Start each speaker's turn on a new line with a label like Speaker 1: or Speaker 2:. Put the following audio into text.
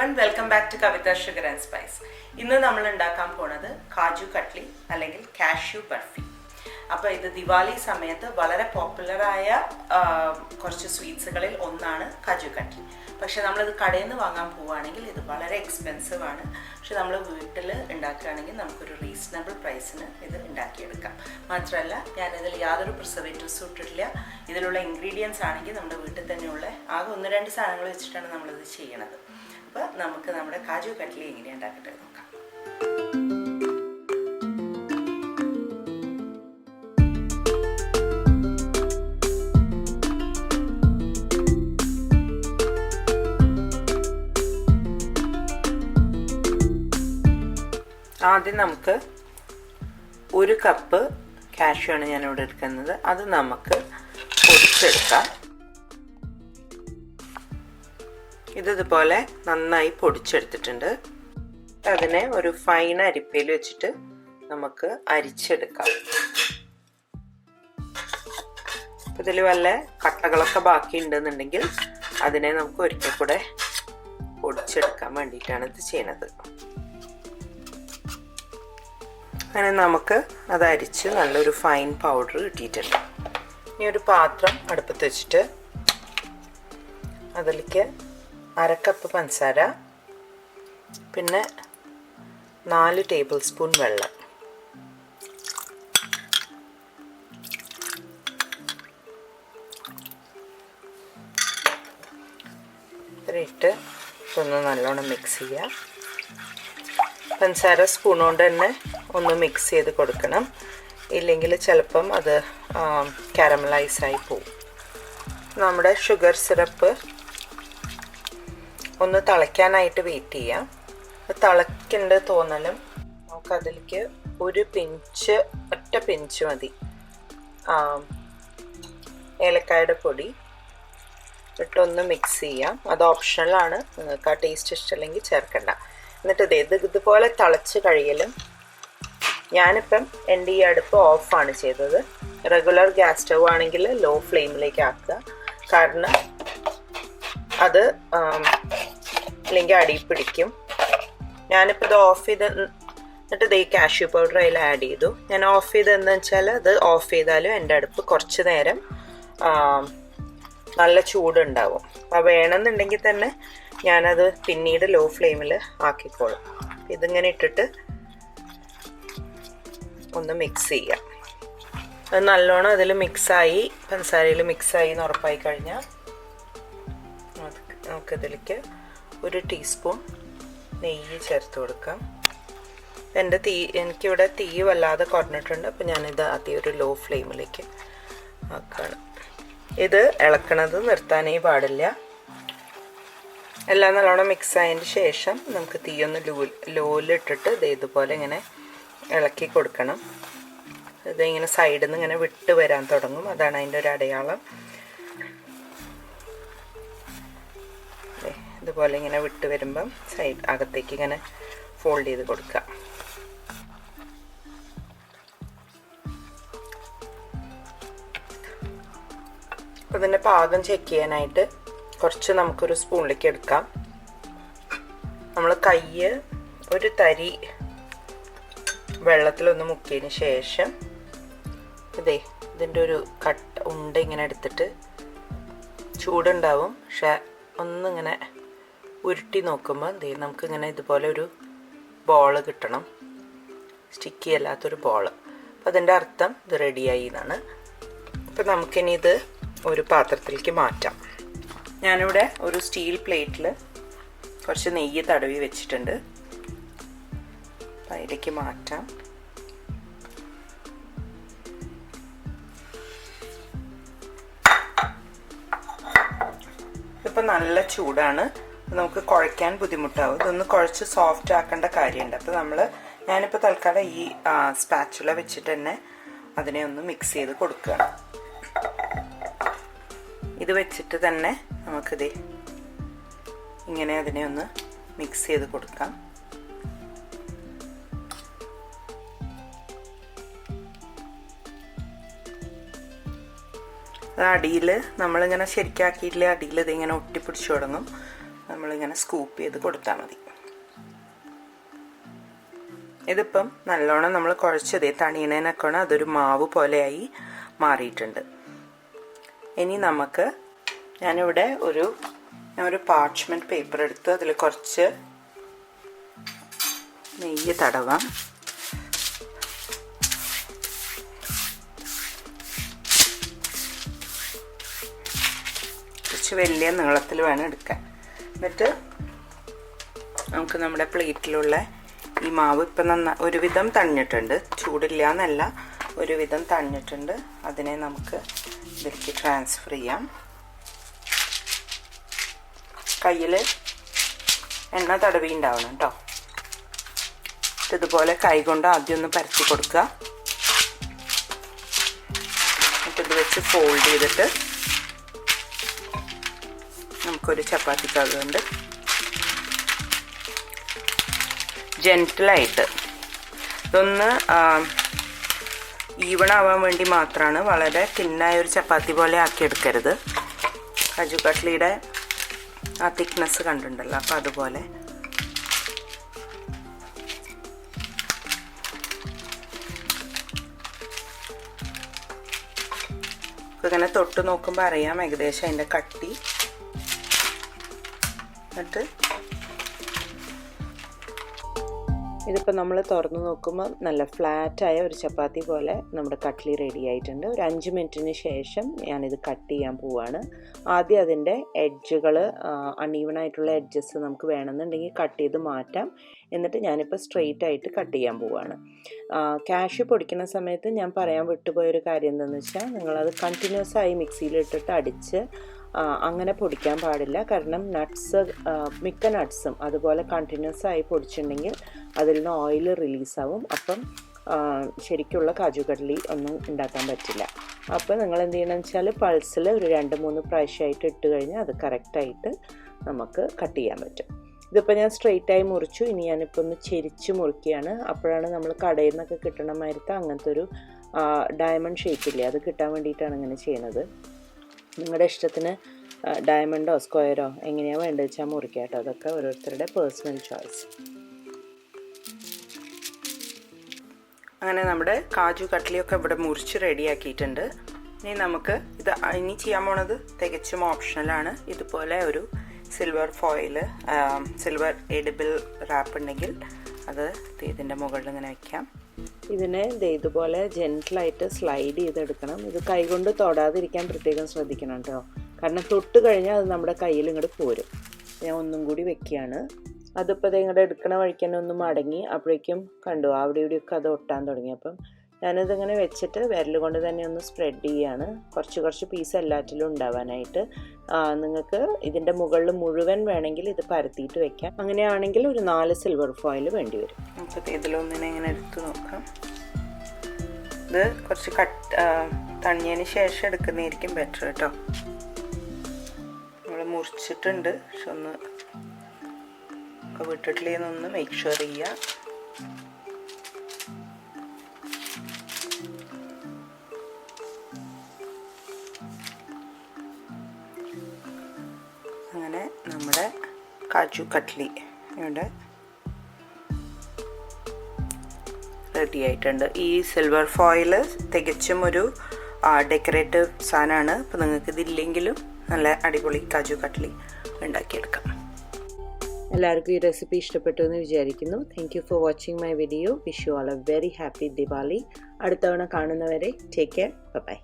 Speaker 1: everyone, welcome back to Kavita Sugar and Spice. ഇന്ന് നമ്മൾ ഉണ്ടാക്കാൻ പോണത് കാജു കട്ട്ലി അല്ലെങ്കിൽ കാഷ്യൂ ബർഫി. അപ്പോൾ ഇത് ദിവാലി സമയത്ത് വളരെ പോപ്പുലറായ കുറച്ച് സ്വീറ്റ്സുകളിൽ ഒന്നാണ് കാജു കട്ട്ലി. പക്ഷെ നമ്മളിത് കടയിൽ നിന്ന് വാങ്ങാൻ പോവുകയാണെങ്കിൽ ഇത് വളരെ എക്സ്പെൻസീവ് ആണ്. പക്ഷെ നമ്മൾ വീട്ടിൽ ഉണ്ടാക്കുകയാണെങ്കിൽ നമുക്കൊരു റീസണബിൾ പ്രൈസിന് ഇത് ഉണ്ടാക്കിയെടുക്കാം. മാത്രമല്ല ഞാനിതിൽ യാതൊരു പ്രിസർവേറ്റീവ്സും ഇട്ടിട്ടില്ല. ഇതിലുള്ള ഇൻഗ്രീഡിയൻസ് ആണെങ്കിൽ നമ്മുടെ വീട്ടിൽ തന്നെയുള്ള ആകെ 1-2 സാധനങ്ങൾ വെച്ചിട്ടാണ് നമ്മളിത് ചെയ്യണത്. അപ്പോൾ നമുക്ക് നമ്മുടെ കാജു കട്ട്ലി എങ്ങനെയാണ് ഉണ്ടാക്കട്ടെ നോക്കാം. ആദ്യം നമുക്ക് 1 കപ്പ് കാഷ്യൂ ആണ് ഞാനിവിടെ എടുക്കുന്നത്. അത് നമുക്ക് പൊടിച്ചെടുക്കാം. ഇതുപോലെ നന്നായി പൊടിച്ചെടുത്തിട്ടുണ്ട്. അതിനെ ഒരു ഫൈൻ അരിപ്പയിൽ വെച്ചിട്ട് നമുക്ക് അരിച്ചെടുക്കാം. ഇതിൽ വല്ല കട്ടകളൊക്കെ ബാക്കി ഉണ്ടെന്നുണ്ടെങ്കിൽ അതിനെ നമുക്ക് ഒരിക്കൽ കൂടെ പൊടിച്ചെടുക്കാൻ വേണ്ടിയിട്ടാണ് ഇത് ചെയ്യുന്നത്. അങ്ങനെ നമുക്ക് അത് അരിച്ച് നല്ലൊരു ഫൈൻ പൗഡർ കിട്ടിയിട്ടുണ്ട്. ഇനി ഒരു പാത്രം അടുപ്പത്ത് വെച്ചിട്ട് അതിലേക്ക് 1/2 കപ്പ് പഞ്ചസാര, പിന്നെ 4 ടേബിൾ സ്പൂൺ വെള്ളം, ഇട്ട് ഇതൊന്ന് നല്ലോണം മിക്സ് ചെയ്യാം. പഞ്ചസാര സ്പൂൺ കൊണ്ട് തന്നെ ഒന്ന് മിക്സ് ചെയ്ത് കൊടുക്കണം, ഇല്ലെങ്കിൽ ചിലപ്പം അത് കാരമലൈസായി പോവും. നമ്മുടെ ഷുഗർ സിറപ്പ് ഒന്ന് തിളയ്ക്കാനായിട്ട് വെയിറ്റ് ചെയ്യാം. തിളയ്ക്കേണ്ട തോന്നലും നമുക്കതിലേക്ക് ഒറ്റ പിഞ്ച് മതി ഏലക്കായുടെ പൊടി ഇട്ടൊന്ന് മിക്സ് ചെയ്യാം. അത് ഓപ്ഷണലാണ്, നിങ്ങൾക്ക് ആ ടേസ്റ്റ് ഇഷ്ടമല്ലെങ്കിൽ ചേർക്കണ്ട. എന്നിട്ട് ഇതുപോലെ തിളച്ച് കഴിയലും ഞാനിപ്പം എൻ്റെ ഈ അടുപ്പ് ഓഫാണ് ചെയ്തത്. റെഗുലർ ഗ്യാസ് സ്റ്റവ് ആണെങ്കിൽ ലോ ഫ്ലെയിമിലേക്ക് ആക്കുക, കാരണം അത് അല്ലെങ്കിൽ അടി പിടിക്കും. ഞാനിപ്പോൾ ഇത് ഓഫ് ചെയ്ത് എന്നിട്ട് ഈ കാഷ്യൂ പൗഡർ അതിൽ ആഡ് ചെയ്തു. ഞാൻ ഓഫ് ചെയ്തതെന്ന് വെച്ചാൽ അത് ഓഫ് ചെയ്താലും എൻ്റെ അടുപ്പ് കുറച്ച് നേരം നല്ല ചൂടുണ്ടാവും. അപ്പോൾ വേണമെന്നുണ്ടെങ്കിൽ തന്നെ ഞാനത് പിന്നീട് ലോ ഫ്ലെയിമിൽ ആക്കിക്കോളും. ഇതിങ്ങനെ ഇട്ടിട്ട് ഒന്ന് മിക്സ് ചെയ്യാം. അത് നല്ലോണം അതിൽ മിക്സായി, പഞ്ചസാരയിൽ മിക്സായി എന്ന് ഉറപ്പായി കഴിഞ്ഞാൽ നമുക്കിതിലേക്ക് 1 ടീസ്പൂൺ നെയ്യ് ചേർത്ത് കൊടുക്കാം. എനിക്കിവിടെ തീ വല്ലാതെ കുറഞ്ഞിട്ടുണ്ട്. അപ്പോൾ ഞാനിത് ആദ്യം ഒരു ലോ ഫ്ലെയിമിലേക്ക് ആക്കുകയാണ്. ഇത് ഇളക്കണത് നിർത്താനേ പാടില്ല. എല്ലാം നല്ലോണം മിക്സ് ആയതിന് ശേഷം നമുക്ക് തീയൊന്ന് ലോയിലിട്ടിട്ട് ഇതുപോലെ ഇങ്ങനെ ഇളക്കി കൊടുക്കണം. ഇതിങ്ങനെ സൈഡിൽ നിന്ന് ഇങ്ങനെ വിട്ട് വരാൻ തുടങ്ങും, അതാണ് അതിൻ്റെ ഒരു അടയാളം. ഇതുപോലെ ഇങ്ങനെ വിട്ട് വരുമ്പം അകത്തേക്ക് ഇങ്ങനെ ഫോൾഡ് ചെയ്ത് കൊടുക്കുക. അപ്പോൾ ഇതിൻ്റെ പാകം ചെക്ക് ചെയ്യാനായിട്ട് കുറച്ച് നമുക്കൊരു സ്പൂണിലേക്ക് എടുക്കാം. നമ്മൾ കയ്യ് ഒരു തരി വെള്ളത്തിലൊന്ന് മുക്കിയതിന് ശേഷം ഇതിൻ്റെ ഒരു ഉണ്ട ഇങ്ങനെ എടുത്തിട്ട് ചൂടുണ്ടാവും, പക്ഷെ ഒന്നിങ്ങനെ ഉരുട്ടി നോക്കുമ്പോൾ നമുക്കിങ്ങനെ ഇതുപോലെ ഒരു ബോള് കിട്ടണം, സ്റ്റിക്കി അല്ലാത്തൊരു ബോള്. അപ്പോൾ അതിൻ്റെ അർത്ഥം ഇത് റെഡിയായി എന്നാണ്. അപ്പോൾ നമുക്കിനി ഇത് ഒരു പാത്രത്തിലേക്ക് മാറ്റാം. ഞാനിവിടെ ഒരു സ്റ്റീൽ പ്ലേറ്റിൽ കുറച്ച് നെയ്യ് തടവി വെച്ചിട്ടുണ്ട്. അതിലേക്ക് മാറ്റാം. ഇതിപ്പോൾ നല്ല ചൂടാണ്, നമുക്ക് കുഴയ്ക്കാൻ ബുദ്ധിമുട്ടാവും. ഇതൊന്ന് കുഴച്ച് സോഫ്റ്റ് ആക്കേണ്ട കാര്യമുണ്ട്. അപ്പോൾ ഞാനിപ്പോൾ തൽക്കാലം ഈ സ്പാച്ചുല വെച്ചിട്ട് തന്നെ അതിനെ ഒന്ന് മിക്സ് ചെയ്ത് കൊടുക്കുകയാണ്. ഇത് വെച്ചിട്ട് തന്നെ നമുക്കിത് ഇങ്ങനെ അതിനെ ഒന്ന് മിക്സ് ചെയ്ത് കൊടുക്കാം. അടിയിൽ നമ്മളിങ്ങനെ ശരിക്കാക്കിയിട്ടില്ല, അടിയിൽ ഇതിങ്ങനെ ഒട്ടിപ്പിടിച്ച് തുടങ്ങും. നമ്മൾ നമ്മളിങ്ങനെ സ്കൂപ്പ് ചെയ്ത് കൊടുത്താൽ മതി. ഇതിപ്പം നല്ലോണം നമ്മൾ കുഴച്ചതേ തണിയണേനൊക്കെ അതൊരു മാവ് പോലെയായി മാറിയിട്ടുണ്ട്. ഇനി നമുക്ക് ഞാനിവിടെ ഒരു പാർച്ച്മെൻറ്റ് പേപ്പർ എടുത്ത് അതിൽ കുറച്ച് നെയ്യ് തടവാം. കുറച്ച് വലിയ നീളത്തിൽ വേണം എടുക്കാൻ. എന്നിട്ട് നമുക്ക് നമ്മുടെ പ്ലേറ്റിലുള്ള ഈ മാവ് ഇപ്പം ഒരുവിധം തണിഞ്ഞിട്ടുണ്ട്, ചൂടില്ല എന്നല്ല, ഒരുവിധം തണിഞ്ഞിട്ടുണ്ട്. അതിനെ നമുക്ക് ഇതിലേക്ക് ട്രാൻസ്ഫർ ചെയ്യാം. കയ്യിൽ എണ്ണ തടവി ഉണ്ടാവണം കേട്ടോ. ഇതുപോലെ കൈ കൊണ്ട് ആദ്യം ഒന്ന് പരത്തി കൊടുക്കുക. എന്നിട്ട് ഇത് വെച്ച് ഫോൾഡ് ചെയ്തിട്ട് നമുക്കൊരു ചപ്പാത്തിക്കക് കൊണ്ട് ജെൻറ്റിലായിട്ട് ഇതൊന്ന് ഈവൺ ആവാൻ വേണ്ടി മാത്രമാണ്, വളരെ തിന്നായ ഒരു ചപ്പാത്തി പോലെ ആക്കിയെടുക്കരുത്. കാജു കട്ട്ലിയുടെ ആ തിക്നെസ് കണ്ടിട്ടുണ്ടല്ലോ, അപ്പോൾ അതുപോലെ ഇങ്ങനെ തൊട്ട് നോക്കുമ്പോൾ അറിയാം ഏകദേശം അതിൻ്റെ കട്ടി. എന്നിട്ട് ഇതിപ്പോൾ നമ്മൾ തുറന്ന് നോക്കുമ്പോൾ നല്ല ഫ്ലാറ്റായ ഒരു ചപ്പാത്തി പോലെ നമ്മുടെ കട്ട്ലി റെഡി ആയിട്ടുണ്ട്. ഒരു 5 മിനിറ്റിന് ശേഷം ഞാനിത് കട്ട് ചെയ്യാൻ പോവുകയാണ്. ആദ്യം അതിൻ്റെ എഡ്ജുകൾ, അൺഈവണായിട്ടുള്ള എഡ്ജസ് നമുക്ക് വേണമെന്നുണ്ടെങ്കിൽ കട്ട് ചെയ്ത് മാറ്റാം. എന്നിട്ട് ഞാനിപ്പോൾ സ്ട്രെയിറ്റ് ആയിട്ട് കട്ട് ചെയ്യാൻ പോവുകയാണ്. കാഷ്യൂ പൊടിക്കുന്ന സമയത്ത് ഞാൻ പറയാൻ വിട്ടുപോയൊരു കാര്യം എന്താണെന്ന് വെച്ചാൽ, നിങ്ങളത് കണ്ടിന്യൂസ് ആയി മിക്സിയിലിട്ടിട്ട് അടിച്ച് അങ്ങനെ പൊടിക്കാൻ പാടില്ല. കാരണം നട്ട്സ്, മിക്ക നട്ട്സും അതുപോലെ കണ്ടിന്യൂസ് ആയി പൊടിച്ചിട്ടുണ്ടെങ്കിൽ അതിൽ നിന്ന് ഓയിൽ റിലീസാവും. അപ്പം ശരിക്കുള്ള കാജു കട്ട്ലി ഒന്നും ഉണ്ടാക്കാൻ പറ്റില്ല. അപ്പോൾ നിങ്ങൾ എന്ത് ചെയ്യണമെന്ന് വെച്ചാൽ പൾസിൽ ഒരു 2-3 പ്രാവശ്യമായിട്ട് ഇട്ട് കഴിഞ്ഞാൽ അത് കറക്റ്റായിട്ട് നമുക്ക് കട്ട് ചെയ്യാൻ പറ്റും. ഇതിപ്പോൾ ഞാൻ സ്ട്രെയിറ്റായി മുറിച്ചു. ഇനി ഞാനിപ്പോൾ ഒന്ന് ചെരിച്ച് മുറിക്കുകയാണ്. അപ്പോഴാണ് നമ്മൾ കടയിൽ നിന്നൊക്കെ കിട്ടണ മാതിരത്തെ അങ്ങനത്തെ ഒരു ഡയമണ്ട് ഷേപ്പില്ലേ, അത് കിട്ടാൻ വേണ്ടിയിട്ടാണ് ഇങ്ങനെ ചെയ്യണത്. നിങ്ങളുടെ ഇഷ്ടത്തിന് ഡയമണ്ടോ സ്ക്വയറോ എങ്ങനെയാണ് വേണ്ടത് വെച്ചാൽ മുറിക്കാം കേട്ടോ. അതൊക്കെ ഓരോരുത്തരുടെ പേഴ്സണൽ ചോയ്സ്. അങ്ങനെ നമ്മുടെ കാജു കട്ട്ലിയൊക്കെ ഇവിടെ മുറിച്ച് റെഡിയാക്കിയിട്ടുണ്ട്. ഇനി നമുക്ക് ഇനി ചെയ്യാൻ പോണത് തികച്ചും ഓപ്ഷണലാണ്. ഇതുപോലെ ഒരു silver foil, silver edible wrap ഉണ്ടെങ്കിൽ അത് ഇതിൻ്റെ മുകളിൽ ഇങ്ങനെ വയ്ക്കാം. ഇതിനെ ഇതുപോലെ ജെൻറ്റിലായിട്ട് സ്ലൈഡ് ചെയ്തെടുക്കണം. ഇത് കൈകൊണ്ട് തൊടാതിരിക്കാൻ പ്രത്യേകം ശ്രദ്ധിക്കണം കേട്ടോ. കാരണം തൊട്ട് കഴിഞ്ഞാൽ അത് നമ്മുടെ കയ്യിൽ ഇങ്ങോട്ട് പോരും. ഞാൻ ഒന്നും കൂടി വെക്കുകയാണ്. അതിപ്പോൾ ഇങ്ങോട്ട് എടുക്കണ വഴിക്ക് തന്നെ ഒന്ന് മടങ്ങി. അപ്പോഴേക്കും കണ്ടു അവിടെ ഇവിടെയൊക്കെ അത് ഒട്ടാൻ തുടങ്ങി. അപ്പം ഞാനിതിങ്ങനെ വെച്ചിട്ട് വിരൽ കൊണ്ട് തന്നെ ഒന്ന് സ്പ്രെഡ് ചെയ്യുകയാണ്, കുറച്ച് പീസ് എല്ലാറ്റിലും ഉണ്ടാവാനായിട്ട്. നിങ്ങൾക്ക് ഇതിൻ്റെ മുകളിൽ മുഴുവൻ വേണമെങ്കിൽ ഇത് പരത്തിയിട്ട് വെക്കാം. അങ്ങനെയാണെങ്കിൽ ഒരു 4 സിൽവർ ഫോയിൽ വേണ്ടി വരും. നമുക്ക് ഇതിലൊന്നിനെ ഇങ്ങനെ എടുത്ത് നോക്കാം. ഇത് കുറച്ച് തണിഞ്ഞതിന് ശേഷം എടുക്കുന്നതായിരിക്കും ബെറ്റർ കേട്ടോ. നമ്മൾ മുറിച്ചിട്ടുണ്ട്, പക്ഷെ ഒന്ന് വിട്ടിട്ടില്ലെന്നൊന്ന് മേക്ക് ഷുവർ ചെയ്യുക. അങ്ങനെ നമ്മുടെ കാജു കട്ട്ലി ഇവിടെ റെഡി ആയിട്ടുണ്ട്. ഈ സിൽവർ ഫോയിൽ തികച്ചും ഒരു ഡെക്കറേറ്റീവ് സാധനമാണ്. അപ്പോൾ നിങ്ങൾക്ക് ഇതില്ലെങ്കിലും നല്ല അടിപൊളി കാജു കട്ട്ലി ഉണ്ടാക്കിയെടുക്കാം. എല്ലാവർക്കും ഈ റെസിപ്പി ഇഷ്ടപ്പെട്ടു എന്ന് വിചാരിക്കുന്നു. Thank you for watching my video. Wish you all A very happy Diwali. അടുത്ത തവണ കാണുന്നവരെ ടേക്ക് കെയർ. ബൈ.